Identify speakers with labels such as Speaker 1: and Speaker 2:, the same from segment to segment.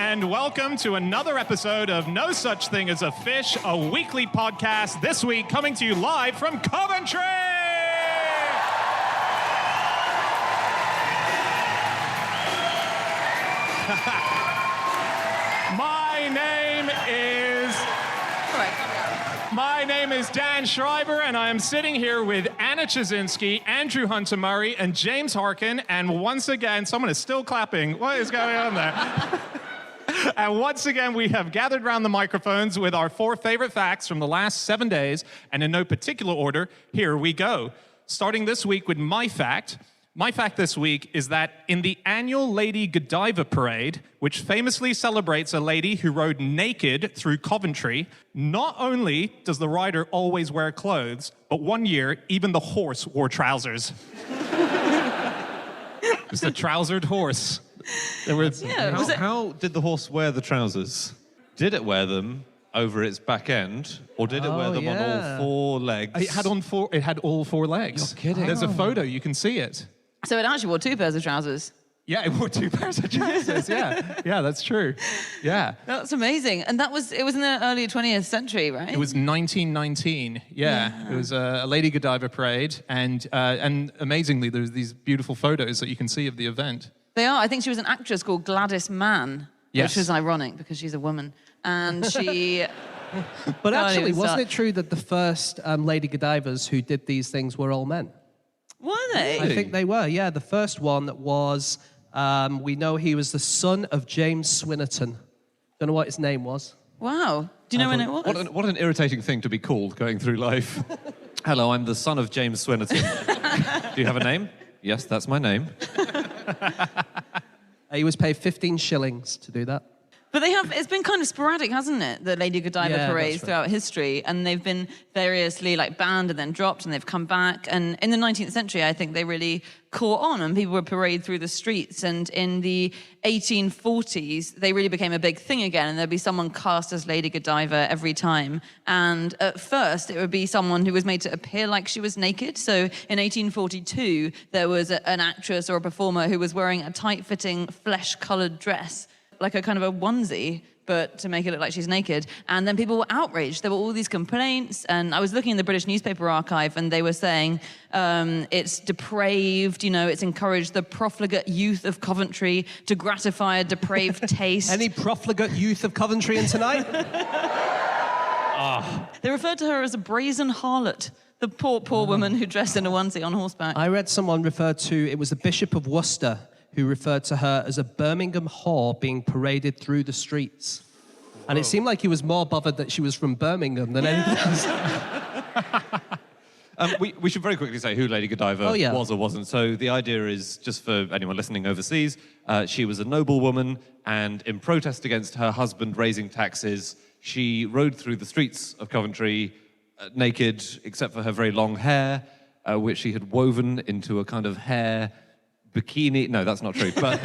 Speaker 1: and welcome to another episode of No Such Thing as a Fish, a weekly podcast, this week coming to you live from Coventry! My name is Dan Schreiber, and I am sitting here with Anna Chazinski, Andrew Hunter-Murray, and James Harkin. And once again, someone is still clapping. What is going on there? And once again, we have gathered around the microphones with our 4 favorite facts from the last 7 days. And in no particular order, here we go. Starting this week with my fact. My fact this week is that in the annual Lady Godiva parade, which famously celebrates a lady who rode naked through Coventry, not only does the rider always wear clothes, but one year, even the horse wore trousers. It's a trousered horse.
Speaker 2: How did the horse wear the trousers? Did it wear them over its back end, or did it wear them on all 4 legs?
Speaker 1: It had all 4 legs.
Speaker 2: You're kidding.
Speaker 1: There's a photo, you can see it.
Speaker 3: So it actually wore 2 pairs of trousers.
Speaker 1: Yeah, it wore 2 pairs of trousers, yeah. Yeah, that's true. Yeah.
Speaker 3: That's amazing. And it was in the early 20th century, right?
Speaker 1: It was 1919, yeah. It was a Lady Godiva parade, and amazingly, there's these beautiful photos that you can see of the event.
Speaker 3: They are. I think she was an actress called Gladys Mann,
Speaker 1: yes.
Speaker 3: Which was ironic because she's a woman. And she...
Speaker 4: But actually, wasn't it true that the first Lady Godivas who did these things were all men?
Speaker 3: Were they?
Speaker 4: I think they were, yeah. The first one was, we know he was the son of James Swinnerton. Don't know what his name was.
Speaker 3: Wow. Do you know when it was?
Speaker 2: What an irritating thing to be called going through life. Hello, I'm the son of James Swinnerton. Do you have a name? Yes, that's my name.
Speaker 4: He was paid 15 shillings to do that.
Speaker 3: But it's been kind of sporadic, hasn't it? The Lady Godiva parades throughout history. And they've been variously banned and then dropped and they've come back. And in the 19th century, I think they really caught on and people would parade through the streets. And in the 1840s, they really became a big thing again. And there'd be someone cast as Lady Godiva every time. And at first, it would be someone who was made to appear like she was naked. So in 1842, there was an actress or a performer who was wearing a tight-fitting, flesh-coloured dress, like a kind of a onesie, but to make it look like she's naked. And then people were outraged. There were all these complaints. And I was looking in the British newspaper archive, and they were saying it's depraved, it's encouraged the profligate youth of Coventry to gratify a depraved taste.
Speaker 4: Any profligate youth of Coventry in tonight?
Speaker 3: They referred to her as a brazen harlot. The poor woman who dressed in a onesie on horseback.
Speaker 4: I read someone referred to, it was the Bishop of Worcester, who referred to her as a Birmingham whore being paraded through the streets. And it seemed like he was more bothered that she was from Birmingham than anything else.
Speaker 2: We should very quickly say who Lady Godiva was or wasn't. So the idea is, just for anyone listening overseas, she was a noblewoman, and in protest against her husband raising taxes, she rode through the streets of Coventry naked, except for her very long hair, which she had woven into a kind of hair bikini. No, that's not true. But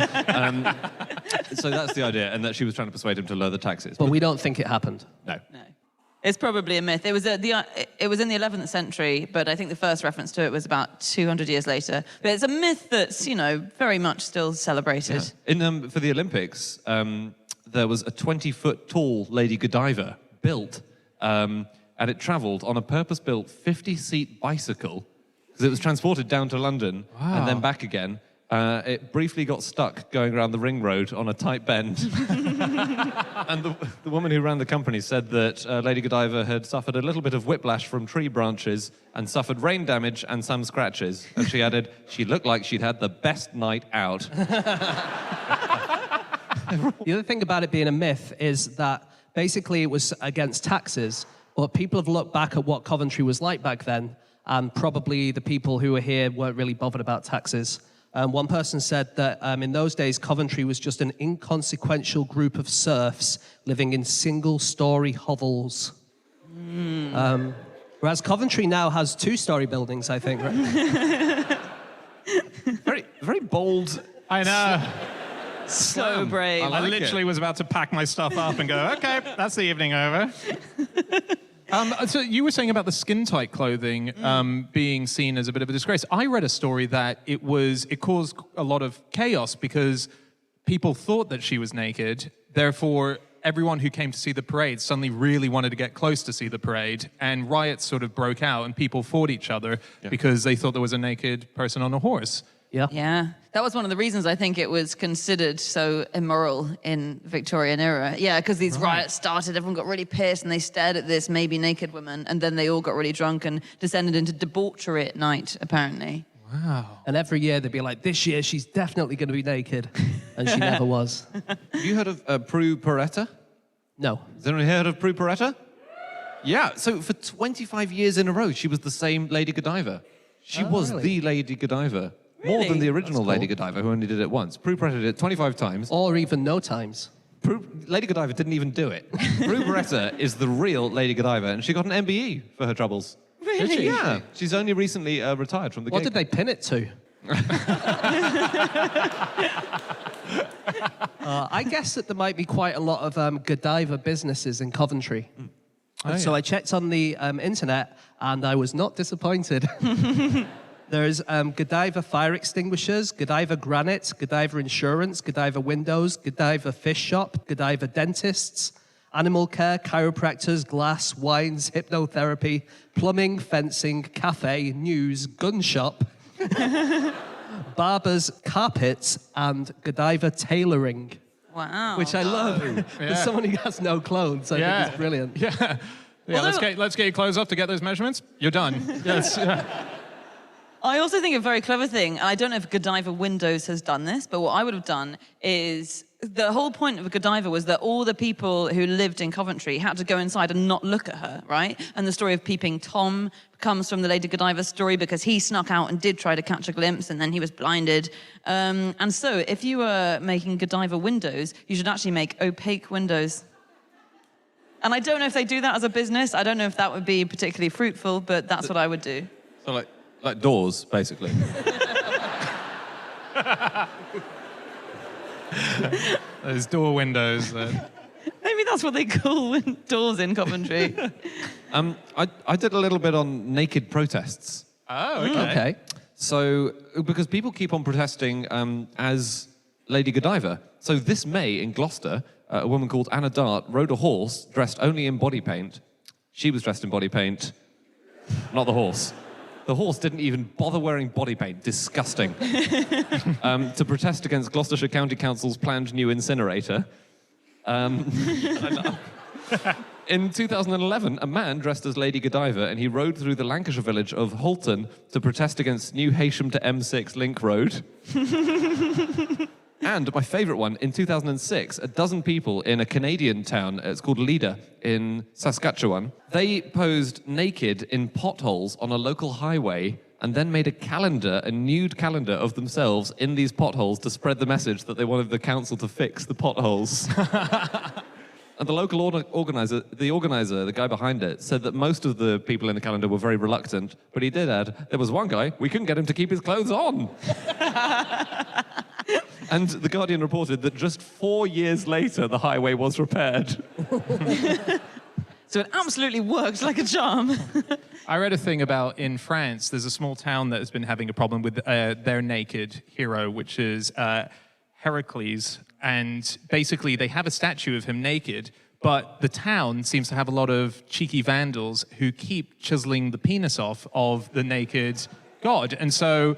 Speaker 2: so that's the idea, and that she was trying to persuade him to lower the taxes.
Speaker 4: But we don't think it happened.
Speaker 2: No.
Speaker 3: It's probably a myth. It was in the 11th century, but I think the first reference to it was about 200 years later. But it's a myth that's, very much still celebrated.
Speaker 2: Yeah. For the Olympics, there was a 20-foot tall Lady Godiva built, and it travelled on a purpose-built 50-seat bicycle, because it was transported down to London and then back again. It briefly got stuck going around the ring road on a tight bend. And the woman who ran the company said that Lady Godiva had suffered a little bit of whiplash from tree branches and suffered rain damage and some scratches. And she added, she looked like she'd had the best night out.
Speaker 4: The other thing about it being a myth is that basically it was against taxes, but people have looked back at what Coventry was like back then, and probably the people who were here weren't really bothered about taxes. One person said that in those days, Coventry was just an inconsequential group of serfs living in single-story hovels. Whereas Coventry now has 2-story buildings, I think. Right?
Speaker 2: Very, very bold.
Speaker 1: I know.
Speaker 3: So brave.
Speaker 1: I literally was about to pack my stuff up and go, okay, that's the evening over. So you were saying about the skin-tight clothing being seen as a bit of a disgrace. I read a story that it caused a lot of chaos because people thought that she was naked. Therefore, everyone who came to see the parade suddenly really wanted to get close to see the parade, and riots sort of broke out, and people fought each other because they thought there was a naked person on a horse.
Speaker 4: Yeah.
Speaker 3: Yeah, that was one of the reasons I think it was considered so immoral in Victorian era. Yeah, because these riots started, everyone got really pissed, and they stared at this maybe naked woman, and then they all got really drunk and descended into debauchery at night, apparently.
Speaker 1: Wow.
Speaker 4: And every year they'd be like, this year she's definitely going to be naked. And she never was.
Speaker 2: Have you heard of Prue Peretta?
Speaker 4: No.
Speaker 2: Has anyone heard of Prue Peretta? Yeah, so for 25 years in a row, she was the same Lady Godiva. She was
Speaker 4: really?
Speaker 2: the Lady Godiva. More
Speaker 3: Really?
Speaker 2: than the original
Speaker 4: That's cool.
Speaker 2: Lady Godiva, who only did it once. Prue Peretta did it 25 times.
Speaker 4: Or even no times.
Speaker 2: Lady Godiva didn't even do it. Prue Peretta is the real Lady Godiva, and she got an MBE for her troubles.
Speaker 3: Really?
Speaker 2: Did she? Yeah. She's only recently retired from the
Speaker 4: What
Speaker 2: game.
Speaker 4: did they pin it to? I guess that there might be quite a lot of Godiva businesses in Coventry.
Speaker 1: Oh,
Speaker 4: So
Speaker 1: yeah.
Speaker 4: I checked on the internet, and I was not disappointed. There's Godiva fire extinguishers, Godiva granite, Godiva insurance, Godiva windows, Godiva fish shop, Godiva dentists, animal care, chiropractors, glass, wines, hypnotherapy, plumbing, fencing, cafe, news, gun shop, barbers, carpets, and Godiva tailoring,
Speaker 3: Wow.
Speaker 4: which I love. As someone who has no clothes, I think it's brilliant.
Speaker 1: Yeah. Yeah,
Speaker 3: Although-
Speaker 1: let's get your clothes off to get those measurements. You're done. Yes.
Speaker 3: I also think a very clever thing, and I don't know if Godiva Windows has done this, but what I would have done is the whole point of Godiva was that all the people who lived in Coventry had to go inside and not look at her, right? And the story of Peeping Tom comes from the Lady Godiva story because he snuck out and did try to catch a glimpse and then he was blinded. And so if you were making Godiva windows, you should actually make opaque windows. And I don't know if they do that as a business. I don't know if that would be particularly fruitful, but that's what I would do.
Speaker 2: So like doors, basically.
Speaker 1: Those door windows.
Speaker 3: Maybe that's what they call doors in Coventry.
Speaker 2: I did a little bit on naked protests.
Speaker 1: Oh, okay.
Speaker 4: Okay.
Speaker 2: So, because people keep on protesting as Lady Godiva. So this May in Gloucester, a woman called Anna Dart rode a horse dressed only in body paint. She was dressed in body paint, not the horse. The horse didn't even bother wearing body paint. Disgusting. To protest against Gloucestershire County Council's planned new incinerator. In 2011, a man dressed as Lady Godiva, and he rode through the Lancashire village of Holton to protest against new Heysham to M6 link road. And my favourite one, in 2006, a dozen people in a Canadian town, it's called Leader, in Saskatchewan, they posed naked in potholes on a local highway and then made a nude calendar of themselves in these potholes to spread the message that they wanted the council to fix the potholes. And the local organizer, the guy behind it, said that most of the people in the calendar were very reluctant, but he did add, there was one guy, we couldn't get him to keep his clothes on. And The Guardian reported that just 4 years later, the highway was repaired.
Speaker 3: So it absolutely worked like a charm.
Speaker 1: I read a thing about in France, there's a small town that has been having a problem with their naked hero, which is Heracles. And basically, they have a statue of him naked, but the town seems to have a lot of cheeky vandals who keep chiseling the penis off of the naked god. And so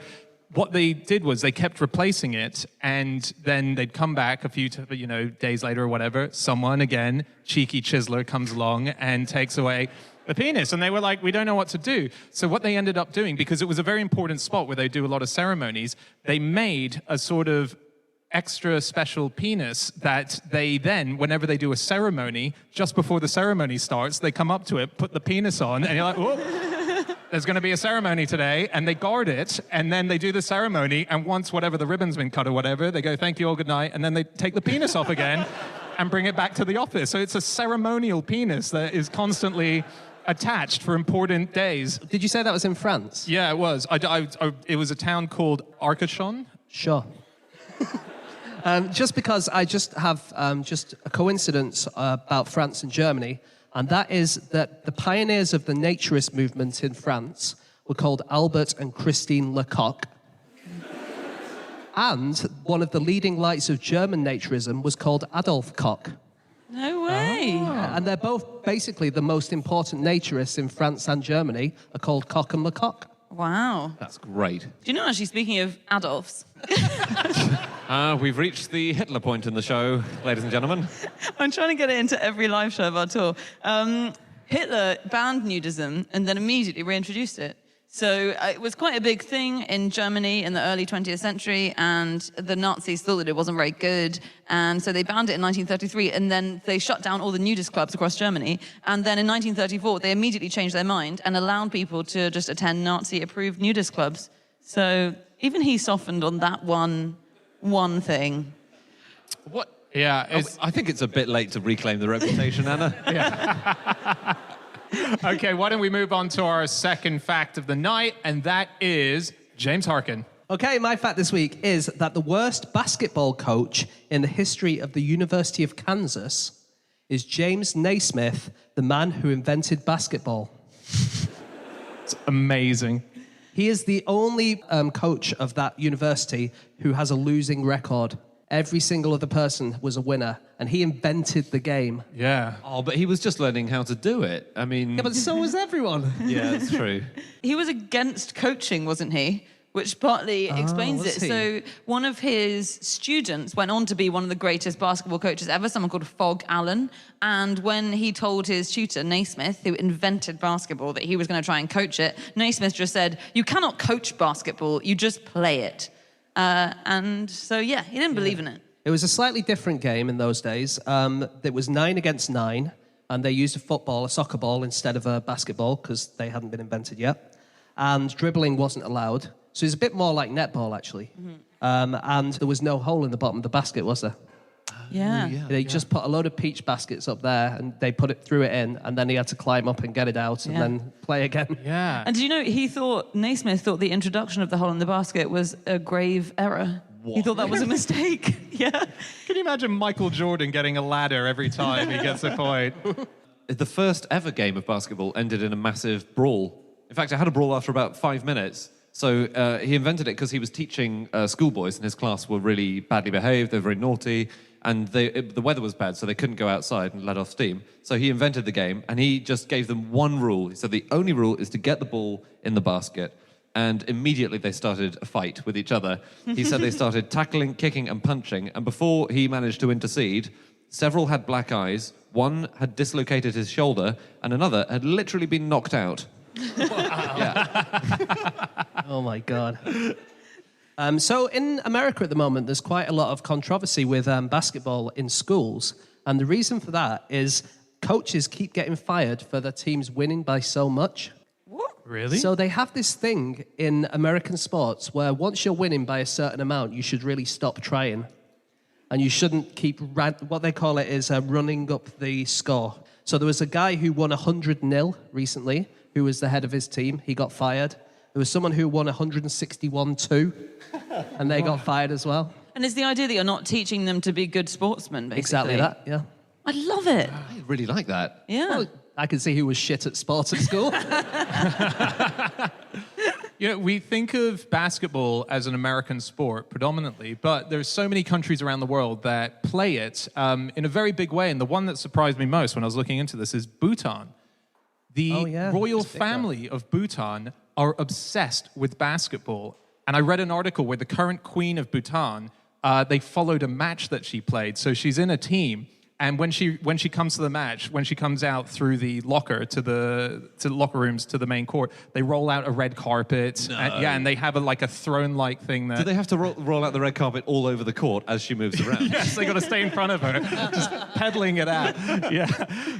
Speaker 1: what they did was they kept replacing it, and then they'd come back a few days later or whatever. Someone, again, cheeky chiseler, comes along and takes away the penis. And they were like, we don't know what to do. So what they ended up doing, because it was a very important spot where they do a lot of ceremonies, they made a sort of extra special penis that they then, whenever they do a ceremony, just before the ceremony starts, they come up to it, put the penis on, and you're like, whoa, there's going to be a ceremony today, and they guard it, and then they do the ceremony, and once whatever the ribbon's been cut or whatever, they go, thank you all, good night, and then they take the penis off again and bring it back to the office. So it's a ceremonial penis that is constantly attached for important days.
Speaker 4: Did you say that was in France?
Speaker 1: Yeah, it was. It was a town called Arcachon.
Speaker 4: Sure. Just because I just have just a coincidence about France and Germany, and that is that the pioneers of the naturist movement in France were called Albert and Christine Lecoq. And one of the leading lights of German naturism was called Adolf Koch.
Speaker 3: No way.
Speaker 4: And they're both basically the most important naturists in France and Germany are called Koch and Lecoq.
Speaker 3: Wow.
Speaker 2: That's great.
Speaker 3: Do you know, actually, speaking of Adolfs,
Speaker 2: We've reached the Hitler point in the show, ladies and gentlemen.
Speaker 3: I'm trying to get it into every live show of our tour. Hitler banned nudism and then immediately reintroduced it. So it was quite a big thing in Germany in the early 20th century, and the Nazis thought that it wasn't very good, and so they banned it in 1933, and then they shut down all the nudist clubs across Germany, and then in 1934 they immediately changed their mind and allowed people to just attend Nazi-approved nudist clubs. So even he softened on that one thing.
Speaker 1: What? Yeah.
Speaker 2: I think it's a bit late to reclaim the reputation, Anna.
Speaker 1: Okay, why don't we move on to our second fact of the night, and that is James Harkin.
Speaker 4: Okay, my fact this week is that the worst basketball coach in the history of the University of Kansas is James Naismith, the man who invented basketball.
Speaker 1: It's amazing.
Speaker 4: He is the only coach of that university who has a losing record. Every single other person was a winner, and he invented the game.
Speaker 1: Yeah.
Speaker 2: Oh, but he was just learning how to do it. I mean...
Speaker 4: Yeah, but so was everyone.
Speaker 2: Yeah, it's true.
Speaker 3: He was against coaching, wasn't he? Which partly explains
Speaker 4: was
Speaker 3: it.
Speaker 4: he?
Speaker 3: So one of his students went on to be one of the greatest basketball coaches ever, someone called Fogg Allen. And when he told his tutor, Naismith, who invented basketball, that he was going to try and coach it, Naismith just said, "You cannot coach basketball, you just play it." And so, yeah, he didn't believe in it.
Speaker 4: It was a slightly different game in those days. It was 9 against 9, and they used a soccer ball, instead of a basketball, because they hadn't been invented yet. And dribbling wasn't allowed. So it's a bit more like netball, actually. Mm-hmm. And there was no hole in the bottom of the basket, was there?
Speaker 3: Yeah.
Speaker 4: They just put a load of peach baskets up there, and they threw it in, and then he had to climb up and get it out, and then play again.
Speaker 1: Yeah.
Speaker 3: And do you know, Naismith thought the introduction of the hole in the basket was a grave error. What? He thought that was a mistake. Yeah.
Speaker 1: Can you imagine Michael Jordan getting a ladder every time he gets a point?
Speaker 2: The first ever game of basketball ended in a massive brawl. In fact, it had a brawl after about 5 minutes. So he invented it because he was teaching schoolboys, and his class were really badly behaved. They were very naughty, and the weather was bad, so they couldn't go outside and let off steam. So he invented the game, and he just gave them one rule. He said the only rule is to get the ball in the basket. And immediately they started a fight with each other. He said they started tackling, kicking, and punching. And before he managed to intercede, several had black eyes, one had dislocated his shoulder, and another had literally been knocked out.
Speaker 4: Oh, my God. So in America at the moment, there's quite a lot of controversy with basketball in schools. And the reason for that is coaches keep getting fired for their teams winning by so much.
Speaker 3: What?
Speaker 1: Really?
Speaker 4: So they have this thing in American sports where once you're winning by a certain amount, you should really stop trying. And you shouldn't keep, what they call it is running up the score. So there was a guy who won 100-0 recently, who was the head of his team. He got fired. There was someone who won 161-2, and they got fired as well.
Speaker 3: And it's the idea that you're not teaching them to be good sportsmen, basically.
Speaker 4: Exactly that, yeah.
Speaker 3: I love it.
Speaker 2: I really like that.
Speaker 3: Yeah.
Speaker 4: Well, I can see who was shit at sports at school.
Speaker 1: You know, we think of basketball as an American sport predominantly, but there's so many countries around the world that play it in a very big way. And the one that surprised me most when I was looking into this is Bhutan. The royal family of Bhutan are obsessed with basketball. And I read an article where the current queen of Bhutan, they followed a match that she played. So she's in a team. And when she comes to the match, when she comes out through the locker to the locker rooms to the main court, they roll out a red carpet.
Speaker 2: No.
Speaker 1: And they have a throne-like thing there.
Speaker 2: Do they have to roll out the red carpet all over the court as she moves around?
Speaker 1: Yes, they got to stay in front of her, just peddling it out. Yeah,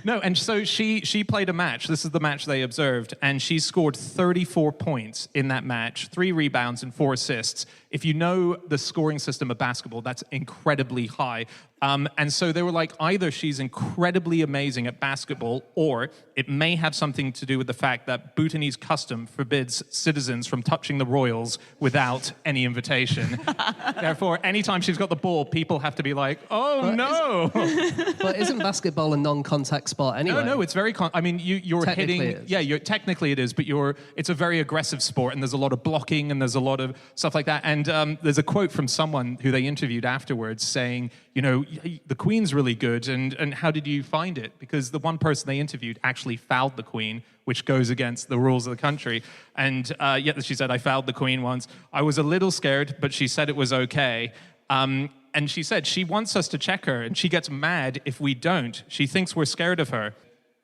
Speaker 1: no, and so she played a match. This is the match they observed, and she scored 34 points in that match, 3 rebounds and 4 assists. If you know the scoring system of basketball, that's incredibly high. And so they were like, either she's incredibly amazing at basketball, or it may have something to do with the fact that Bhutanese custom forbids citizens from touching the royals without any invitation. Therefore, anytime she's got the ball, people have to be like, oh, no.
Speaker 4: But isn't basketball a non-contact sport anyway?
Speaker 1: No, it's very... I mean, you're
Speaker 4: Technically
Speaker 1: hitting...
Speaker 4: it is.
Speaker 1: Yeah, technically it is, but it's a very aggressive sport, and there's a lot of blocking, and there's a lot of stuff like that. And there's a quote from someone who they interviewed afterwards saying, the Queen's really good, and how did you find it? Because the one person they interviewed actually fouled the Queen, which goes against the rules of the country. And yet she said, I fouled the Queen once. I was a little scared, but she said it was okay. And she said she wants us to check her, and she gets mad if we don't. She thinks we're scared of her.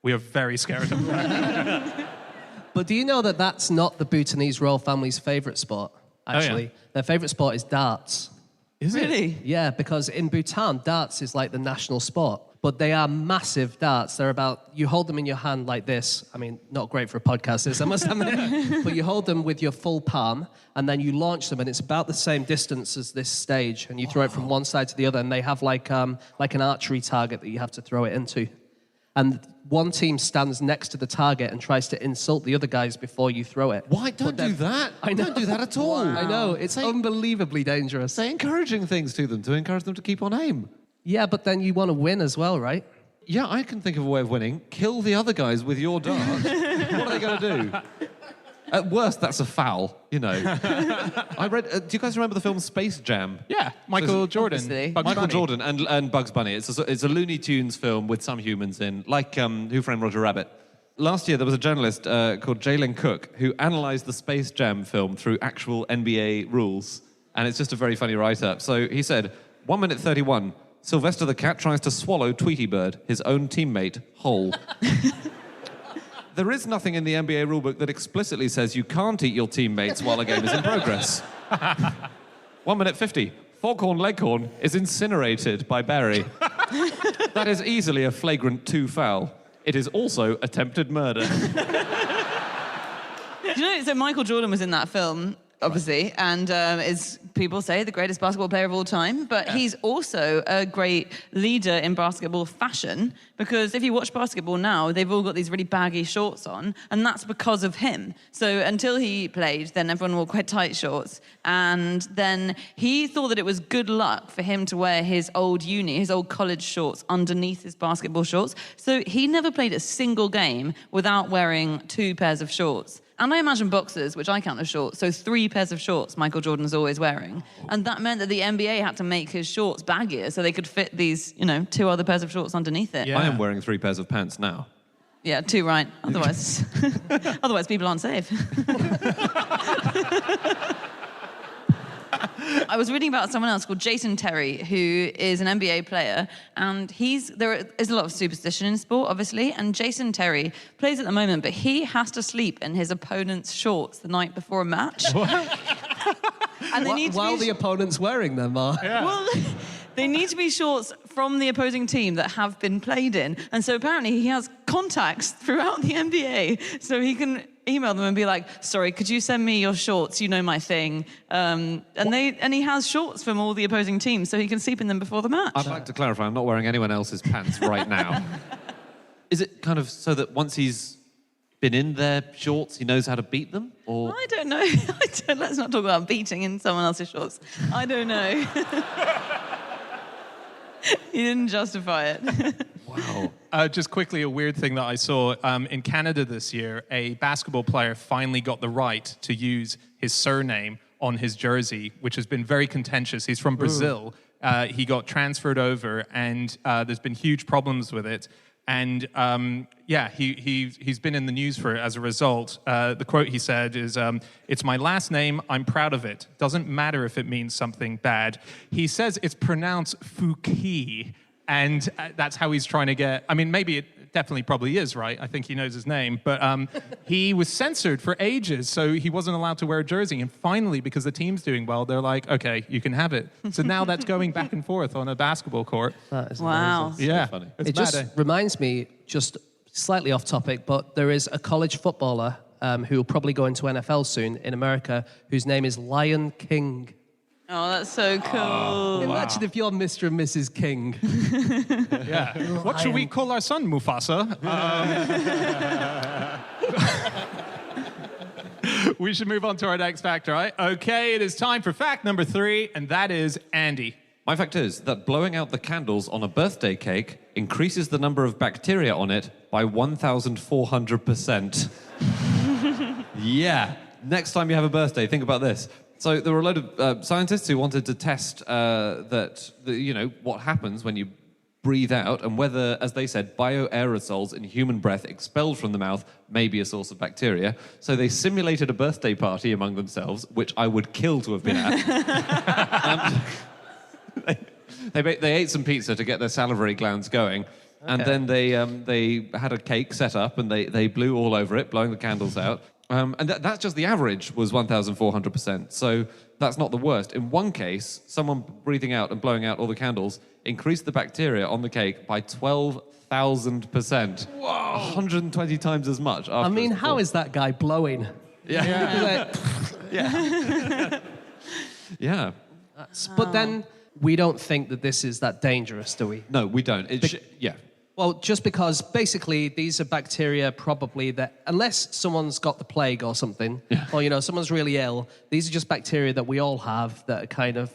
Speaker 1: We are very scared of her.
Speaker 4: But do you know that that's not the Bhutanese royal family's favourite sport, actually?
Speaker 1: Oh, yeah.
Speaker 4: Their favourite sport is darts.
Speaker 1: Is it?
Speaker 3: Really?
Speaker 4: Yeah, because in Bhutan, darts is like the national sport. But they are massive darts. They're you hold them in your hand like this. I mean, not great for a podcast, this, I must admit. But you hold them with your full palm, and then you launch them, and it's about the same distance as this stage, and you throw it from one side to the other, and they have like an archery target that you have to throw it into. And one team stands next to the target and tries to insult the other guys before you throw it.
Speaker 2: Why? Don't do that.
Speaker 4: I know.
Speaker 2: Don't do that at all.
Speaker 4: I know. It's unbelievably dangerous.
Speaker 2: Say encouraging things to them to encourage them to keep on aim.
Speaker 4: Yeah, but then you want to win as well, right?
Speaker 2: Yeah, I can think of a way of winning. Kill the other guys with your dart. What are they going to do? At worst, that's a foul, I read... do you guys remember the film Space Jam?
Speaker 1: Yeah, Michael Jordan.
Speaker 3: Obviously.
Speaker 1: Bugs
Speaker 2: Michael
Speaker 1: Bunny.
Speaker 2: Jordan and Bugs Bunny. It's a Looney Tunes film with some humans in, like Who Framed Roger Rabbit. Last year, there was a journalist called Jalen Cook who analysed the Space Jam film through actual NBA rules. And it's just a very funny write-up. So he said, 1 minute 31, Sylvester the cat tries to swallow Tweety Bird, his own teammate, whole. There is nothing in the NBA rulebook that explicitly says you can't eat your teammates while a game is in progress. 1 minute 50. Foghorn Leghorn is incinerated by Barry. That is easily a flagrant 2 foul. It is also attempted murder.
Speaker 3: So Michael Jordan was in that film, obviously, and is, people say, the greatest basketball player of all time. But he's also a great leader in basketball fashion, because if you watch basketball now, they've all got these really baggy shorts on, and that's because of him. So until he played, then everyone wore quite tight shorts. And then he thought that it was good luck for him to wear his old college shorts underneath his basketball shorts. So he never played a single game without wearing 2 pairs of shorts. And I imagine boxers, which I count as shorts, so 3 pairs of shorts Michael Jordan's always wearing. And that meant that the NBA had to make his shorts baggier so they could fit these, 2 other pairs of shorts underneath it.
Speaker 1: Yeah.
Speaker 2: I am wearing 3 pairs of pants now.
Speaker 3: Yeah, 2 right. Otherwise, people aren't safe. I was reading about someone else called Jason Terry, who is an NBA player, and there is a lot of superstition in sport, obviously, and Jason Terry plays at the moment, but he has to sleep in his opponent's shorts the night before a match. And they need to
Speaker 4: While the opponent's wearing them,
Speaker 3: Well, they need to be shorts from the opposing team that have been played in. And so apparently he has contacts throughout the NBA, so he can email them and be like, sorry, could you send me your shorts? You know my thing. And he has shorts from all the opposing teams, so he can sleep in them before the match.
Speaker 2: I'd like to clarify, I'm not wearing anyone else's pants right now. Is it kind of so that once he's been in their shorts, he knows how to beat them? Or
Speaker 3: I don't know. Let's not talk about beating in someone else's shorts. I don't know. He didn't justify it.
Speaker 2: Wow.
Speaker 1: Just quickly, a weird thing that I saw in Canada this year, a basketball player finally got the right to use his surname on his jersey, which has been very contentious. He's from Brazil. He got transferred over, and there's been huge problems with it. And he's been in the news for it as a result. The quote he said is, "It's my last name. I'm proud of it. Doesn't matter if it means something bad." He says it's pronounced Fouki, and that's how he's trying to get. I mean, maybe it definitely probably is right. I think he knows his name, but he was censored for ages, so he wasn't allowed to wear a jersey. And finally, because the team's doing well, they're like, "Okay, you can have it." So now that's going back and forth on a basketball court.
Speaker 4: That is
Speaker 3: Wow.
Speaker 4: amazing.
Speaker 1: Yeah,
Speaker 2: funny.
Speaker 1: it's
Speaker 4: It
Speaker 1: mad,
Speaker 4: just
Speaker 1: eh?
Speaker 4: reminds me, just slightly off topic, but there is a college footballer who will probably go into NFL soon in America, whose name is Lion King.
Speaker 3: Oh, that's so cool.
Speaker 4: Imagine if you're Mr. and Mrs. King.
Speaker 1: Yeah. What should we call our son, Mufasa? We should move on to our next fact, all right? Okay, it is time for fact number 3, and that is Andy.
Speaker 2: My fact is that blowing out the candles on a birthday cake increases the number of bacteria on it by 1,400%. Yeah. Next time you have a birthday, think about this. So there were a load of scientists who wanted to test what happens when you breathe out and whether, as they said, bioaerosols in human breath expelled from the mouth may be a source of bacteria. So they simulated a birthday party among themselves, which I would kill to have been at. They ate some pizza to get their salivary glands going. Okay. And then they had a cake set up and they blew all over it, blowing the candles out. And that's just the average was 1,400%. So that's not the worst. In one case, someone breathing out and blowing out all the candles increased the bacteria on the cake by 12,000%. Whoa! 120 times as much.
Speaker 4: I mean, how is that guy blowing?
Speaker 2: Yeah. Yeah. Yeah.
Speaker 4: But then we don't think that this is that dangerous, do we?
Speaker 2: No, we don't. Yeah.
Speaker 4: Well, just because basically these are bacteria probably that, unless someone's got the plague or something, or, someone's really ill, these are just bacteria that we all have that are kind of,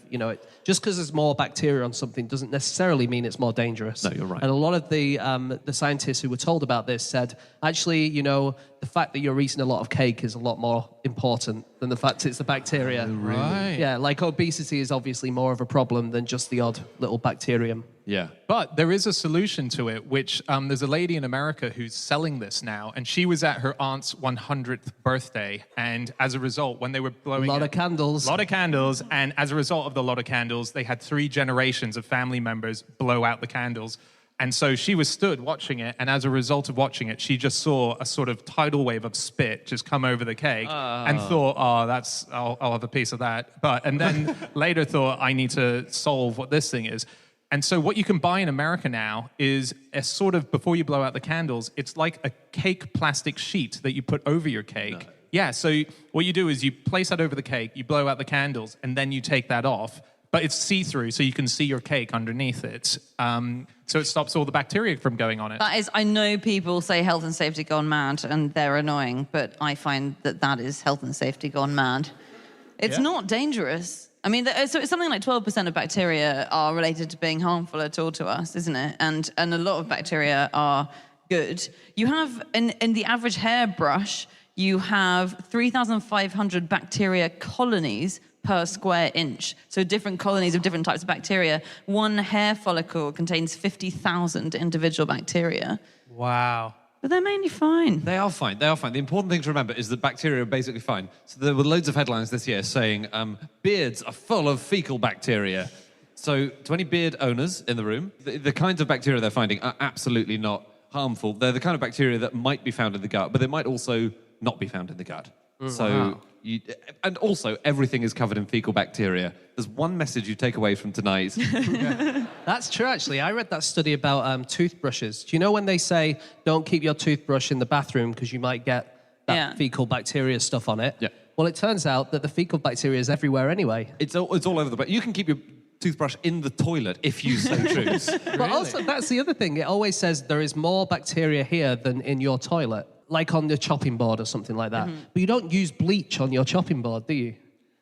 Speaker 4: just because there's more bacteria on something doesn't necessarily mean it's more dangerous.
Speaker 2: No, you're right.
Speaker 4: And a lot of the scientists who were told about this said, actually, the fact that you're eating a lot of cake is a lot more important than the fact it's the bacteria.
Speaker 2: Oh, really?
Speaker 1: Right.
Speaker 4: Yeah, like obesity is obviously more of a problem than just the odd little bacterium.
Speaker 2: Yeah.
Speaker 1: But there is a solution to it, which there's a lady in America who's selling this now, and she was at her aunt's 100th birthday, and as a result, when they were blowing
Speaker 4: A lot of candles,
Speaker 1: and as a result of the lot of candles, they had 3 generations of family members blow out the candles. And so she was stood watching it, and as a result of watching it, she just saw a sort of tidal wave of spit just come over the cake and thought, I'll have a piece of that. And then later thought, I need to solve what this thing is. And so what you can buy in America now is a sort of, before you blow out the candles, it's like a cake plastic sheet that you put over your cake. No. Yeah, so what you do is you place that over the cake, you blow out the candles, and then you take that off. But it's see-through, so you can see your cake underneath it. So it stops all the bacteria from going on it.
Speaker 3: That is, I know people say health and safety gone mad, and they're annoying, but I find that is health and safety gone mad. It's not dangerous. I mean, so it's something like 12% of bacteria are related to being harmful at all to us, isn't it? And a lot of bacteria are good. You have, in the average hairbrush, you have 3,500 bacteria colonies per square inch. So different colonies of different types of bacteria. One hair follicle contains 50,000 individual bacteria.
Speaker 1: Wow.
Speaker 3: But they're mainly fine.
Speaker 2: They are fine. The important thing to remember is that bacteria are basically fine. So there were loads of headlines this year saying beards are full of fecal bacteria. So to any beard owners in the room, the kinds of bacteria they're finding are absolutely not harmful. They're the kind of bacteria that might be found in the gut, but they might also not be found in the gut. So, and also everything is covered in fecal bacteria. There's one message you take away from tonight.
Speaker 4: That's true, actually. I read that study about toothbrushes. Do you know when they say don't keep your toothbrush in the bathroom because you might get that fecal bacteria stuff on it?
Speaker 2: Yeah.
Speaker 4: Well, it turns out that the fecal bacteria is everywhere anyway.
Speaker 2: It's all over the place. You can keep your toothbrush in the toilet if you so choose.
Speaker 4: But also, that's the other thing. It always says there is more bacteria here than in your toilet. Like on the chopping board or something like that. Mm-hmm. But you don't use bleach on your chopping board, do you?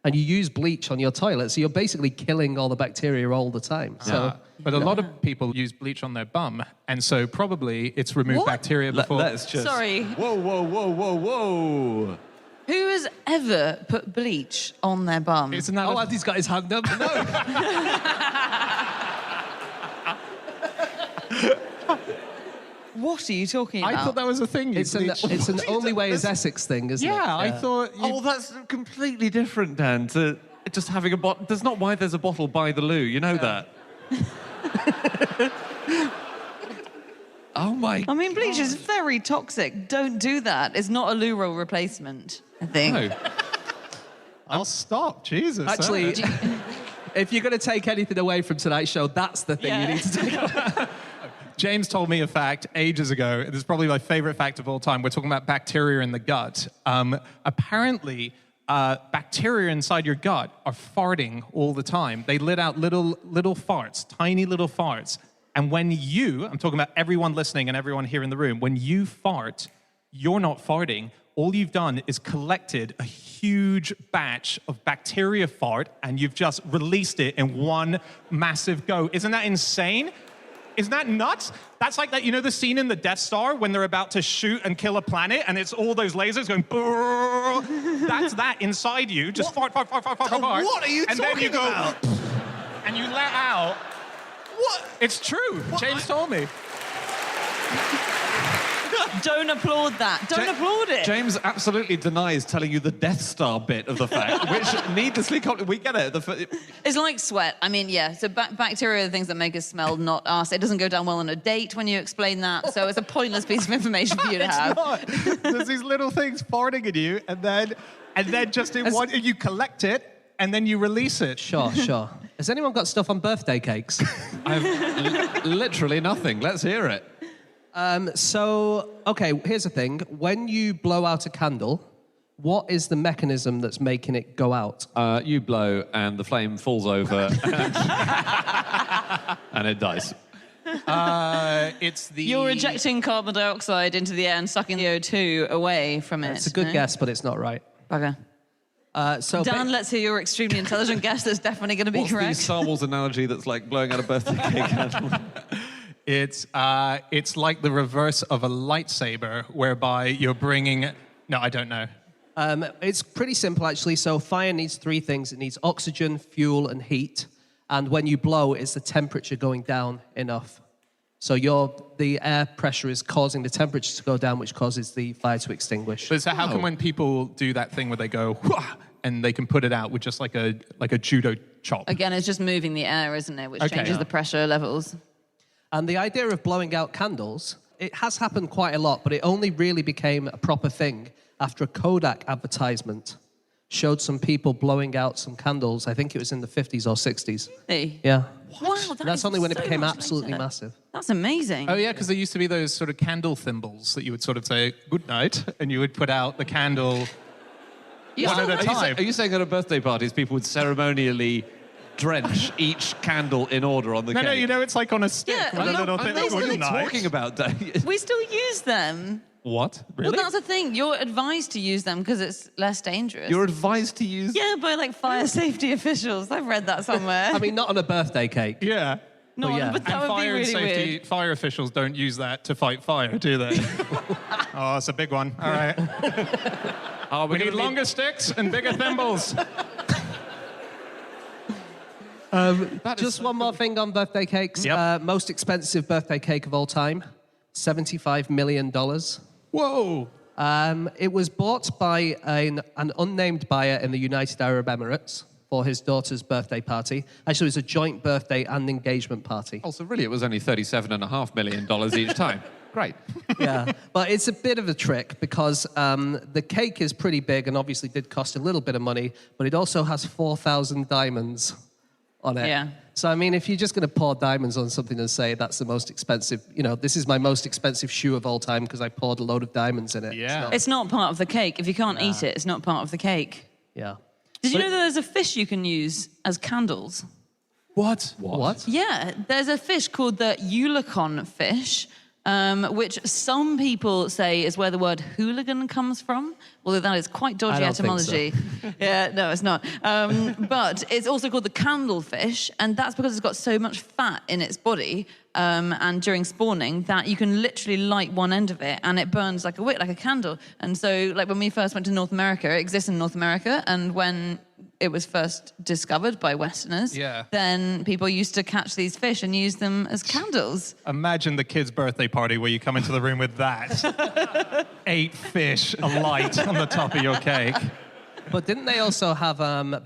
Speaker 4: And you use bleach on your toilet, so you're basically killing all the bacteria all the time. So,
Speaker 1: but a lot of people use bleach on their bum, and so probably it's removed bacteria before.
Speaker 2: That's just...
Speaker 3: Sorry.
Speaker 2: Whoa.
Speaker 3: Who has ever put bleach on their bum?
Speaker 1: Isn't that
Speaker 4: Andy's got his hand up. No.
Speaker 3: What are you talking about?
Speaker 1: I thought that was a thing.
Speaker 4: It's an only way is Essex thing, isn't it?
Speaker 1: Yeah, I thought...
Speaker 2: Oh, that's completely different, Dan, to just having a bottle. That's not why there's a bottle by the loo. You know that. Oh, my...
Speaker 3: I mean, bleach is very toxic. Don't do that. It's not a loo roll replacement, I think.
Speaker 2: No.
Speaker 1: I'll stop. Jesus.
Speaker 4: Actually, if you're going to take anything away from tonight's show, that's the thing you need to take away.
Speaker 1: James told me a fact ages ago. This is probably my favorite fact of all time. We're talking about bacteria in the gut. Apparently, bacteria inside your gut are farting all the time. They let out little farts, tiny little farts. And when I'm talking about everyone listening and everyone here in the room, when you fart, you're not farting. All you've done is collected a huge batch of bacteria fart, and you've just released it in one massive go. Isn't that insane? Isn't that nuts? That's like that, the scene in the Death Star when they're about to shoot and kill a planet, and it's all those lasers going, brrr. That's that inside you. Just fart.
Speaker 2: What are you
Speaker 1: and
Speaker 2: talking
Speaker 1: then you go,
Speaker 2: about?
Speaker 1: And you let out.
Speaker 2: What?
Speaker 1: It's true. James told me.
Speaker 3: Don't applaud that. Don't applaud it.
Speaker 2: James absolutely denies telling you the Death Star bit of the fact, which needlessly, we get it.
Speaker 3: It's like sweat. I mean, yeah. So bacteria are the things that make us smell, not us. It doesn't go down well on a date when you explain that. So it's a pointless piece of information for you to have.
Speaker 1: It's not. There's these little things farting at you, and then just in one, you collect it, and then you release it.
Speaker 4: Sure. Has anyone got stuff on birthday cakes?
Speaker 2: I have literally nothing. Let's hear it.
Speaker 4: Okay, here's the thing. When you blow out a candle, what is the mechanism that's making it go out?
Speaker 2: You blow, and the flame falls over, and it dies.
Speaker 3: You're ejecting carbon dioxide into the air and sucking the O2 away from it.
Speaker 4: It's a good guess, but it's not right.
Speaker 3: Bugger. Dan, let's hear your extremely intelligent guess that's definitely going to be
Speaker 2: What's
Speaker 3: correct.
Speaker 2: the Star Wars analogy that's like blowing out a birthday cake candle?
Speaker 1: It's like the reverse of a lightsaber, whereby you're bringing. No, I don't know.
Speaker 4: It's pretty simple, actually. So fire needs three things. It needs oxygen, fuel, and heat. And when you blow, it's the temperature going down enough. So the air pressure is causing the temperature to go down, which causes the fire to extinguish.
Speaker 1: But so how come when people do that thing where they go, "Wah," and they can put it out with just like a judo chop?
Speaker 3: Again, it's just moving the air, isn't it? Which changes the pressure levels.
Speaker 4: And the idea of blowing out candles, it has happened quite a lot, but it only really became a proper thing after a Kodak advertisement showed some people blowing out some candles. I think it was in the 50s or 60s.
Speaker 3: Hey.
Speaker 4: Yeah.
Speaker 3: Wow,
Speaker 4: that's only when it became absolutely massive.
Speaker 3: That's amazing.
Speaker 1: Oh, yeah, because there used to be those sort of candle thimbles that you would sort of say, good night, and you would put out the candle one at a time.
Speaker 2: Are you saying at a birthday parties people would ceremonially drench each candle in order on the cake?
Speaker 1: No, it's like on a stick with a little thing.
Speaker 2: What are you talking about, Dave?
Speaker 3: We still use them.
Speaker 1: What? Really?
Speaker 3: Well, that's the thing. You're advised to use them because it's less dangerous.
Speaker 2: You're advised to use...
Speaker 3: Yeah, by like fire safety officials. I've read that somewhere.
Speaker 4: I mean, not on a birthday cake.
Speaker 1: Yeah.
Speaker 3: No,
Speaker 4: yeah.
Speaker 3: but that
Speaker 1: And
Speaker 3: would be
Speaker 1: fire and
Speaker 3: really
Speaker 1: safety,
Speaker 3: weird.
Speaker 1: fire officials don't use that to fight fire, do they? Oh, it's a big one. All right. We need longer sticks and bigger thimbles.
Speaker 4: Just one more thing on birthday cakes.
Speaker 1: Yep.
Speaker 4: Most expensive birthday cake of all time, $75 million.
Speaker 1: Whoa.
Speaker 4: It was bought by an unnamed buyer in the United Arab Emirates for his daughter's birthday party. Actually, it was a joint birthday and engagement party.
Speaker 2: Oh, so really it was only $37.5 million each time. Great.
Speaker 4: Yeah, but it's a bit of a trick because the cake is pretty big and obviously did cost a little bit of money, but it also has 4,000 diamonds on it.
Speaker 3: Yeah.
Speaker 4: So, I mean, if you're just going to pour diamonds on something and say that's the most expensive, this is my most expensive shoe of all time because I poured a load of diamonds in it.
Speaker 1: Yeah.
Speaker 3: It's not part of the cake. If you can't eat it, it's not part of the cake.
Speaker 4: Yeah.
Speaker 3: Did you know that there's a fish you can use as candles?
Speaker 1: What?
Speaker 4: What?
Speaker 3: Yeah, there's a fish called the Eulachon fish, which some people say is where the word hooligan comes from, although that is quite dodgy
Speaker 4: I don't think so.
Speaker 3: etymology. Yeah, no, it's not. But it's also called the candle fish, and that's because it's got so much fat in its body and during spawning that you can literally light one end of it and it burns like a wick, like a candle. And so, like when we first went to North America, it exists in North America, and when it was first discovered by Westerners, then people used to catch these fish and use them as candles.
Speaker 1: Imagine the kid's birthday party where you come into the room with that. 8 fish alight on the top of your cake.
Speaker 4: But didn't they also have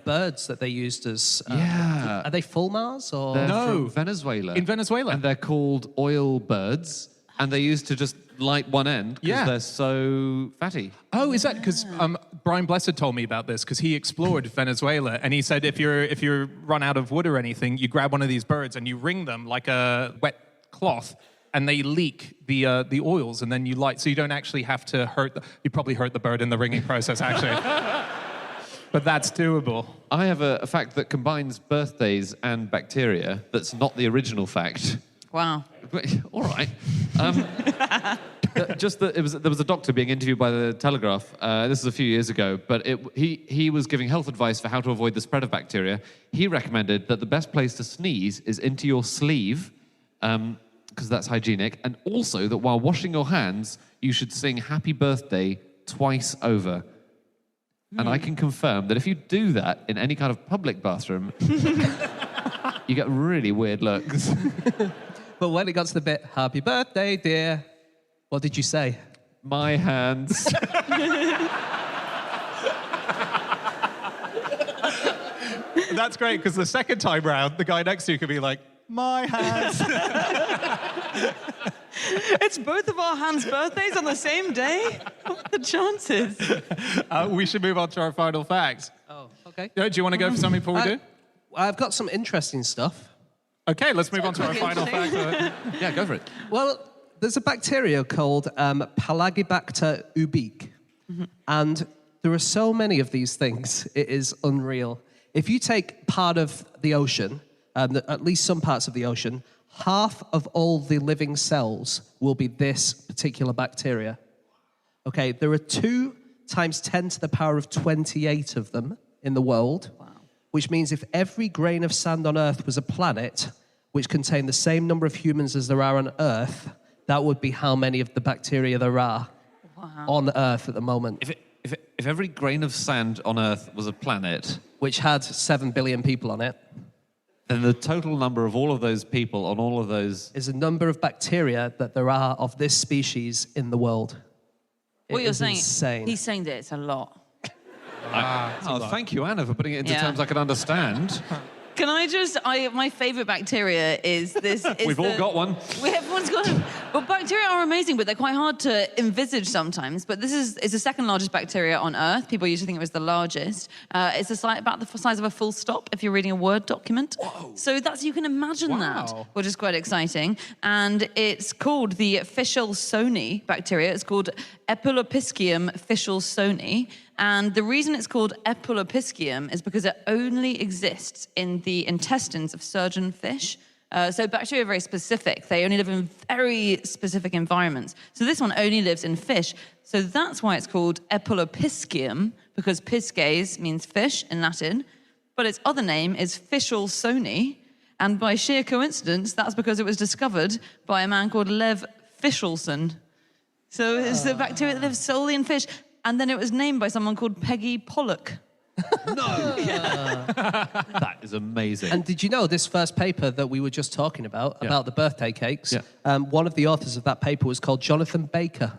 Speaker 4: birds that they used as...
Speaker 2: Yeah.
Speaker 4: Are they fulmars or...
Speaker 2: They're
Speaker 1: No.
Speaker 2: from Venezuela.
Speaker 1: In Venezuela.
Speaker 2: And they're called oil birds. And they used to just light one end because they're so fatty.
Speaker 1: Oh, is that because Brian Blessed told me about this because he explored Venezuela and he said if you run out of wood or anything, you grab one of these birds and you wring them like a wet cloth and they leak the oils and then you light, so you don't actually have to you probably hurt the bird in the wringing process actually. but that's doable.
Speaker 2: I have a fact that combines birthdays and bacteria that's not the original fact.
Speaker 3: Wow.
Speaker 2: All right. There was a doctor being interviewed by the Telegraph. This was a few years ago, but he was giving health advice for how to avoid the spread of bacteria. He recommended that the best place to sneeze is into your sleeve, because that's hygienic, and also that while washing your hands, you should sing "Happy Birthday" twice over. And I can confirm that if you do that in any kind of public bathroom, you get really weird looks.
Speaker 4: But when it got to the bit, "Happy birthday, dear," what did you say?
Speaker 2: My hands.
Speaker 1: That's great, because the second time round, the guy next to you could be like, "My hands."
Speaker 3: It's both of our hands' birthdays on the same day? What are the chances?
Speaker 1: We should move on to our final facts.
Speaker 4: Oh, okay.
Speaker 1: Do you want to go for something before we do?
Speaker 4: I've got some interesting stuff.
Speaker 1: Okay, let's move on to our final fact.
Speaker 2: Yeah, go for it.
Speaker 4: Well, there's a bacteria called Pelagibacter ubique. And there are so many of these things, it is unreal. If you take part of the ocean, at least some parts of the ocean, half of all the living cells will be this particular bacteria. Okay, there are 2 times 10 to the power of 28 of them in the world.
Speaker 3: Wow.
Speaker 4: Which means if every grain of sand on Earth was a planet, which contained the same number of humans as there are on Earth, that would be how many of the bacteria there are on Earth at the moment.
Speaker 2: If every grain of sand on Earth was a planet,
Speaker 4: Which had 7 billion people on it,
Speaker 2: then the total number of all of those people on all of those...
Speaker 4: is the number of bacteria that there are of this species in the world.
Speaker 3: What
Speaker 4: It
Speaker 3: you're
Speaker 4: is
Speaker 3: saying,
Speaker 4: insane.
Speaker 3: he's saying that it's a lot.
Speaker 2: Thank you, Anna, for putting it into
Speaker 3: Yeah.
Speaker 2: terms I can understand.
Speaker 3: Can I just, my favorite bacteria is this.
Speaker 2: We've all got one.
Speaker 3: Everyone's got them. Well, bacteria are amazing, but they're quite hard to envisage sometimes. But this is the second largest bacteria on Earth. People used to think it was the largest. It's about the size of a full stop if you're reading a Word document. Whoa. So you can imagine that, which is quite exciting. And it's called the Fischelsoni bacteria. It's called Epilopiscium fischelsoni. And the reason it's called Epilopiscium is because it only exists in the intestines of surgeon fish. So bacteria are very specific. They only live in very specific environments. So this one only lives in fish. So that's why it's called Epilopiscium, because pisces means fish in Latin. But its other name is Fischelsoni. And by sheer coincidence, that's because it was discovered by a man called Lev Fischelson. So it's the bacteria that lives solely in fish. And then it was named by someone called Peggy Pollock.
Speaker 2: No! That is amazing.
Speaker 4: And did you know this first paper that we were just talking about the birthday cakes, one of the authors of that paper was called Jonathan Baker.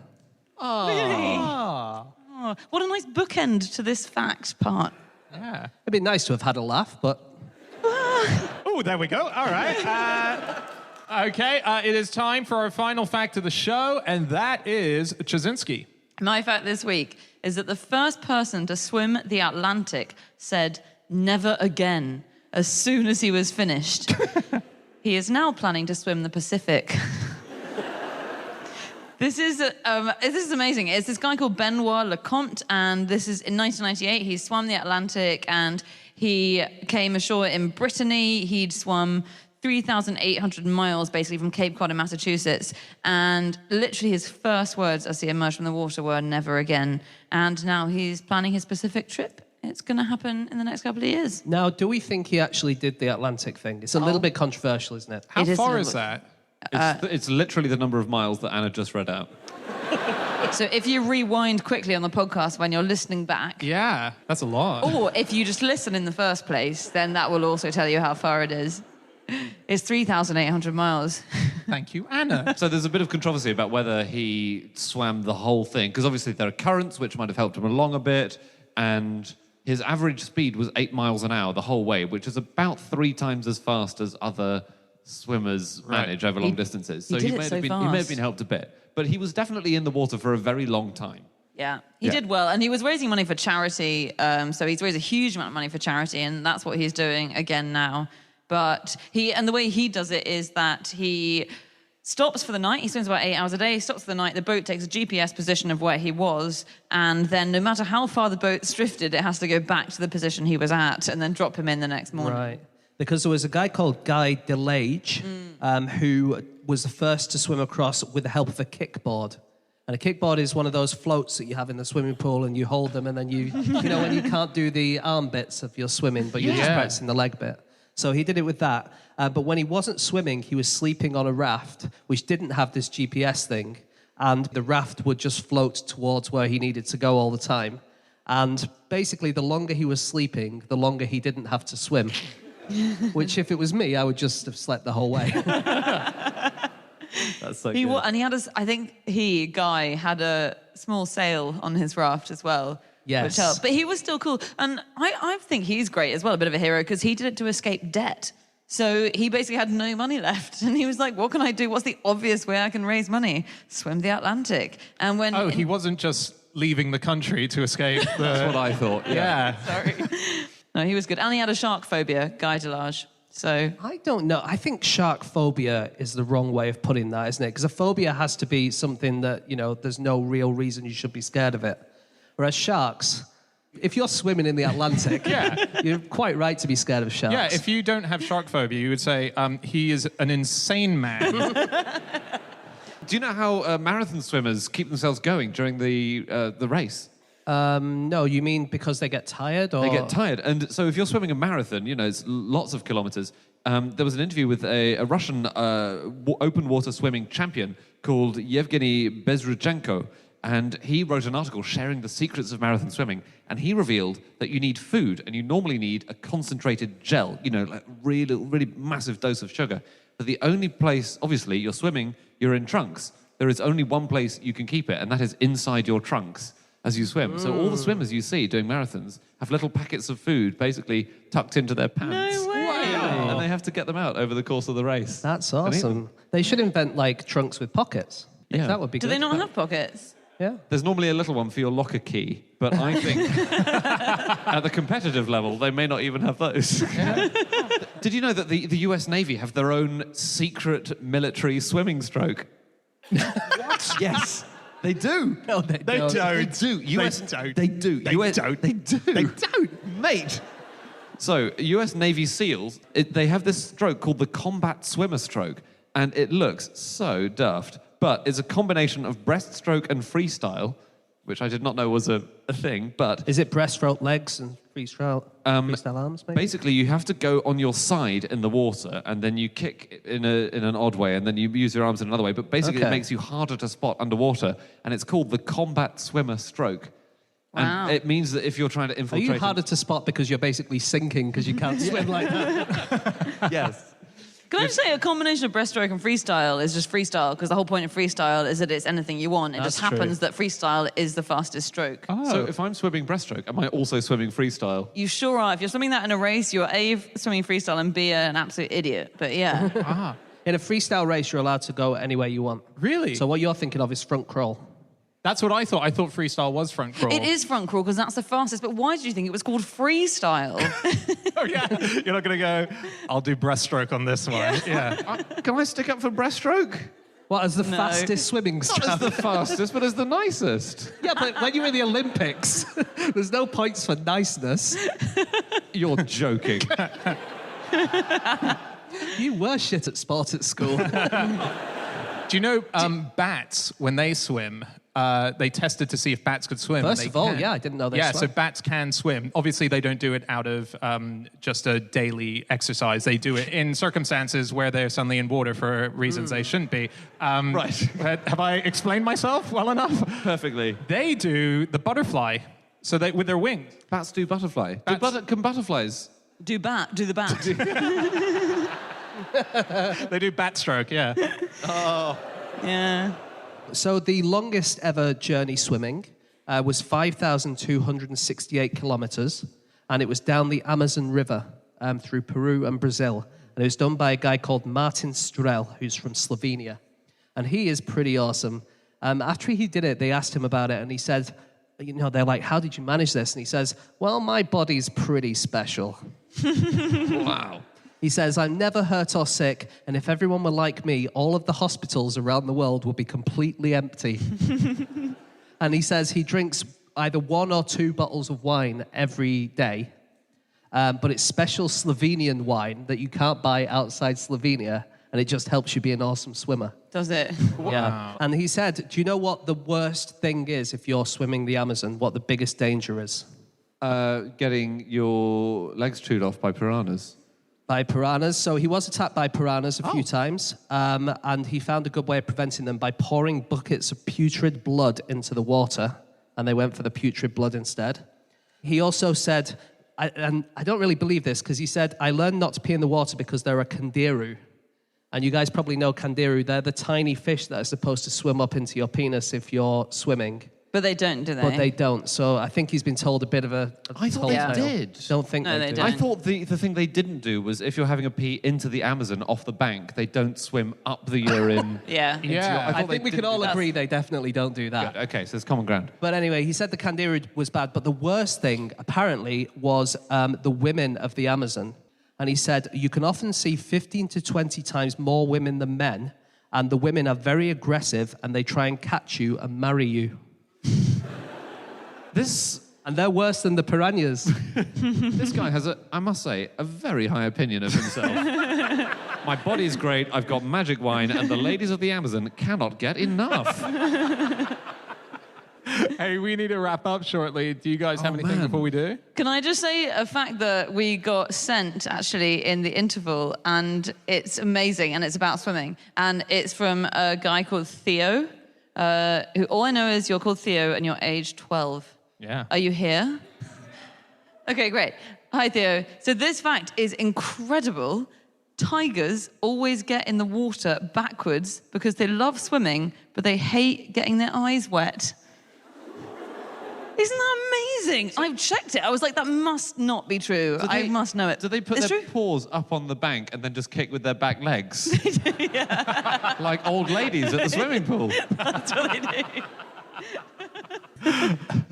Speaker 3: Oh. Really? Oh, what a nice bookend to this fact part.
Speaker 1: Yeah.
Speaker 4: It'd be nice to have had a laugh, but...
Speaker 1: Oh, there we go. All right. Okay, it is time for our final fact of the show, and that is Chazinski.
Speaker 3: My fact this week is that the first person to swim the Atlantic said, "Never again," as soon as he was finished. He is now planning to swim the Pacific. This is amazing. It's this guy called Benoit Lecomte, and this is in 1998. He swam the Atlantic, and he came ashore in Brittany. He'd swum 3,800 miles, basically, from Cape Cod in Massachusetts. And literally his first words as he emerged from the water were, "Never again." And now he's planning his Pacific trip. It's going to happen in the next couple of years.
Speaker 4: Now, do we think he actually did the Atlantic thing? It's a little bit controversial, isn't it?
Speaker 1: How far is that?
Speaker 2: It's literally the number of miles that Anna just read out.
Speaker 3: So if you rewind quickly on the podcast when you're listening back,
Speaker 1: Yeah, that's a lot.
Speaker 3: or if you just listen in the first place, then that will also tell you how far it is. It's 3,800 miles.
Speaker 1: Thank you, Anna.
Speaker 2: So there's a bit of controversy about whether he swam the whole thing, because obviously there are currents which might have helped him along a bit, and his average speed was 8 miles an hour the whole way, which is about 3 times as fast as other swimmers manage over long distances. So he may have been helped a bit. But he was definitely in the water for a very long time.
Speaker 3: Yeah, he did well. And he was raising money for charity. So he's raised a huge amount of money for charity, and that's what he's doing again now. But the way he does it is that he stops for the night. He swims about 8 hours a day. He stops for the night. The boat takes a GPS position of where he was, and then no matter how far the boat's drifted, it has to go back to the position he was at and then drop him in the next morning.
Speaker 4: Right. Because there was a guy called Guy Delage who was the first to swim across with the help of a kickboard. And a kickboard is one of those floats that you have in the swimming pool, and you hold them, and then you know, when you can't do the arm bits of your swimming, but you're just practicing the leg bit. So he did it with that. But when he wasn't swimming, he was sleeping on a raft, which didn't have this GPS thing. And the raft would just float towards where he needed to go all the time. And basically, the longer he was sleeping, the longer he didn't have to swim. Which, if it was me, I would just have slept the whole way.
Speaker 2: That's so
Speaker 3: He
Speaker 2: good.
Speaker 3: and he had I think Guy had a small sail on his raft as well.
Speaker 4: Yes.
Speaker 3: Which helped. But he was still cool. And I think he's great as well, a bit of a hero, because he did it to escape debt. So he basically had no money left. And he was like, what can I do? What's the obvious way I can raise money? Swim the Atlantic. And when...
Speaker 1: Oh, he wasn't just leaving the country to escape the...
Speaker 2: That's what I thought.
Speaker 1: Yeah.
Speaker 3: Sorry. No, he was good. And he had a shark phobia, Guy Delage. So...
Speaker 4: I don't know. I think shark phobia is the wrong way of putting that, isn't it? Because a phobia has to be something that, you know, there's no real reason you should be scared of it. Whereas sharks, if you're swimming in the Atlantic, you're quite right to be scared of sharks.
Speaker 1: Yeah, if you don't have shark phobia, you would say he is an insane man.
Speaker 2: Do you know how marathon swimmers keep themselves going during the race?
Speaker 4: No, you mean because they get tired? Or...
Speaker 2: They get tired. And so if you're swimming a marathon, you know, it's lots of kilometers. There was an interview with a Russian open water swimming champion called Yevgeny Bezrudchenko. And he wrote an article sharing the secrets of marathon swimming. And he revealed that you need food, and you normally need a concentrated gel, you know, like really, really massive dose of sugar. But the only place, obviously, you're swimming, you're in trunks. There is only one place you can keep it, and that is inside your trunks as you swim. So all the swimmers you see doing marathons have little packets of food basically tucked into their pants.
Speaker 3: No way.
Speaker 2: Wow. And they have to get them out over the course of the race.
Speaker 4: That's awesome. They should invent, like, trunks with pockets.
Speaker 2: Yeah.
Speaker 4: That would be
Speaker 3: Do
Speaker 4: good.
Speaker 3: they not have pockets?
Speaker 4: Yeah.
Speaker 2: There's normally a little one for your locker key, but I think at the competitive level, they may not even have those. Did you know that the US Navy have their own secret military swimming stroke? What? Yes, they do.
Speaker 4: No, they don't.
Speaker 2: They do. US,
Speaker 1: They don't.
Speaker 2: They do.
Speaker 1: They
Speaker 2: US,
Speaker 1: don't.
Speaker 2: They do.
Speaker 1: They don't.
Speaker 2: Mate. So, US Navy SEALs, they have this stroke called the combat swimmer stroke, and it looks so daft. But it's a combination of breaststroke and freestyle, which I did not know was a thing, but...
Speaker 4: Is it breaststroke legs and freestyle arms, maybe?
Speaker 2: Basically, you have to go on your side in the water, and then you kick in an odd way, and then you use your arms in another way. But basically,
Speaker 4: Okay.
Speaker 2: it makes you harder to spot underwater, and it's called the combat swimmer stroke.
Speaker 3: Wow.
Speaker 2: And it means that if you're trying to
Speaker 4: Are
Speaker 2: infiltrate...
Speaker 4: you harder to spot because you're basically sinking because you can't swim like that?
Speaker 2: Yes.
Speaker 3: Can I just say a combination of breaststroke and freestyle is just freestyle, because the whole point of freestyle is that it's anything you want. It
Speaker 4: That's
Speaker 3: just happens that freestyle is the fastest stroke.
Speaker 2: So if I'm swimming breaststroke, am I also swimming freestyle?
Speaker 3: You sure are. If you're swimming that in a race, you're A, swimming freestyle, and B, an absolute idiot. But yeah.
Speaker 4: In a freestyle race, you're allowed to go anywhere you want.
Speaker 1: Really?
Speaker 4: So what you're thinking of is front crawl.
Speaker 1: That's what I thought. I thought freestyle was front crawl.
Speaker 3: It is front crawl because that's the fastest. But why did you think it was called freestyle?
Speaker 1: Oh, yeah. You're not going to go, I'll do breaststroke on this one. Yeah.
Speaker 2: Can I stick up for breaststroke?
Speaker 4: What, as the
Speaker 3: No.
Speaker 4: fastest swimming
Speaker 2: Not
Speaker 4: strap?
Speaker 2: as the fastest, but as the nicest.
Speaker 4: Yeah, but when you're in the Olympics, there's no points for niceness.
Speaker 2: You're joking.
Speaker 4: You were shit at sport at school.
Speaker 1: Do you know bats, when they swim, they tested to see if bats could swim. and
Speaker 4: First
Speaker 1: they
Speaker 4: of all,
Speaker 1: can.
Speaker 4: yeah, I didn't know they
Speaker 1: Yeah,
Speaker 4: swam.
Speaker 1: so bats can swim. Obviously, they don't do it out of just a daily exercise. They do it in circumstances where they're suddenly in water for reasons they shouldn't be.
Speaker 2: Right.
Speaker 1: Have I explained myself well enough?
Speaker 2: Perfectly.
Speaker 1: They do the butterfly, so they with their wings.
Speaker 2: Bats do butterfly.
Speaker 1: Bats-
Speaker 2: Can butterflies?
Speaker 3: Do the bat.
Speaker 1: They do backstroke, yeah.
Speaker 3: Yeah.
Speaker 4: So the longest ever journey swimming was 5,268 kilometers, and it was down the Amazon River through Peru and Brazil. And it was done by a guy called Martin Strel, who's from Slovenia. And he is pretty awesome. After he did it, they asked him about it, and he said, you know, they're like, how did you manage this? And he says, well, my body's pretty special.
Speaker 2: Wow.
Speaker 4: He says, I'm never hurt or sick, and if everyone were like me, all of the hospitals around the world would be completely empty. And he says he drinks either 1 or 2 bottles of wine every day, but it's special Slovenian wine that you can't buy outside Slovenia, and it just helps you be an awesome swimmer.
Speaker 3: Does it?
Speaker 1: Wow.
Speaker 4: Yeah. And he said, do you know what the worst thing is if you're swimming the Amazon? What the biggest danger is?
Speaker 2: Getting your legs chewed off by piranhas.
Speaker 4: By piranhas. So he was attacked by piranhas a few times, and he found a good way of preventing them by pouring buckets of putrid blood into the water, and they went for the putrid blood instead. He also said, and I don't really believe this, because he said, I learned not to pee in the water because there are kandiru. And you guys probably know kandiru. They're the tiny fish that are supposed to swim up into your penis if you're swimming.
Speaker 3: But they don't, do they?
Speaker 4: But they don't. So I think he's been told a bit of a
Speaker 2: I thought
Speaker 4: tall
Speaker 2: they
Speaker 4: tale.
Speaker 2: did.
Speaker 4: Don't think
Speaker 3: No, they
Speaker 4: do.
Speaker 3: don't.
Speaker 2: I thought the thing they didn't do was if you're having a pee into the Amazon off the bank, they don't swim up the urine.
Speaker 3: Yeah.
Speaker 1: Yeah.
Speaker 4: I think we can all agree they definitely don't do that.
Speaker 2: Good. Okay, so it's common ground.
Speaker 4: But anyway, he said the kandiru was bad, but the worst thing, apparently, was the women of the Amazon. And he said, you can often see 15 to 20 times more women than men, and the women are very aggressive, and they try and catch you and marry you. And they're worse than the piranhas.
Speaker 2: This guy has, I must say, a very high opinion of himself. My body's great, I've got magic wine, and the ladies of the Amazon cannot get enough.
Speaker 1: Hey, we need to wrap up shortly. Do you guys have anything before we do?
Speaker 3: Can I just say a fact that we got sent actually in the interval, and it's amazing, and it's about swimming, and it's from a guy called Theo, who all I know is you're called Theo and you're age 12.
Speaker 1: Yeah.
Speaker 3: Are you here? Okay, great. Hi, Theo. So this fact is incredible. Tigers always get in the water backwards because they love swimming, but they hate getting their eyes wet. Isn't that amazing? I've checked it. I was like, that must not be true. I must know it.
Speaker 2: Do they put
Speaker 3: It's
Speaker 2: their
Speaker 3: true?
Speaker 2: paws up on the bank and then just kick with their back legs? Yeah. Like old ladies at the swimming pool.
Speaker 3: That's what they do.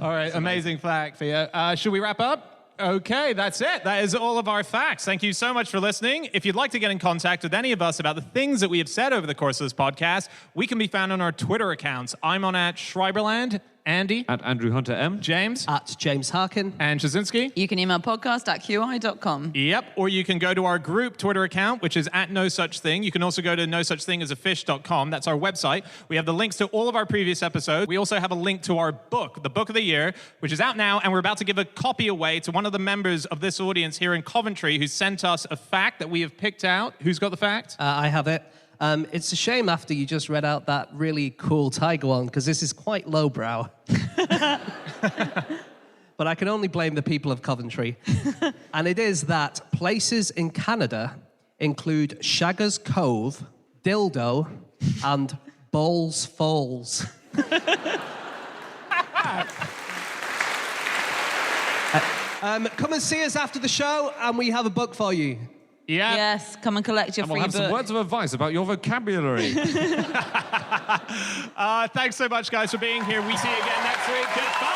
Speaker 1: All right, amazing fact, Theo. Should we wrap up? Okay, that's it. That is all of our facts. Thank you so much for listening. If you'd like to get in contact with any of us about the things that we have said over the course of this podcast, we can be found on our Twitter accounts. I'm on @Schreiberland. Andy.
Speaker 2: At Andrew Hunter M.
Speaker 1: James.
Speaker 4: At James Harkin.
Speaker 1: And Jasinski.
Speaker 3: You can email podcast@qi.com.
Speaker 1: Yep, or you can go to our group Twitter account, which is @NoSuchThing. You can also go to nosuchthingasafish.com. That's our website. We have the links to all of our previous episodes. We also have a link to our book, the Book of the Year, which is out now, and we're about to give a copy away to one of the members of this audience here in Coventry who sent us a fact that we have picked out. Who's got the fact?
Speaker 4: I have it. It's a shame after you just read out that really cool tiger one, because this is quite lowbrow. But I can only blame the people of Coventry. And it is that places in Canada include Shaggers Cove, Dildo, and Bowls Falls. Come and see us after the show, and we have a book for you.
Speaker 1: Yeah.
Speaker 3: Yes, come and collect your
Speaker 2: And
Speaker 3: free
Speaker 2: we'll have
Speaker 3: book.
Speaker 2: some words of advice about your vocabulary.
Speaker 1: Thanks so much, guys, for being here. We see you again next week. Goodbye.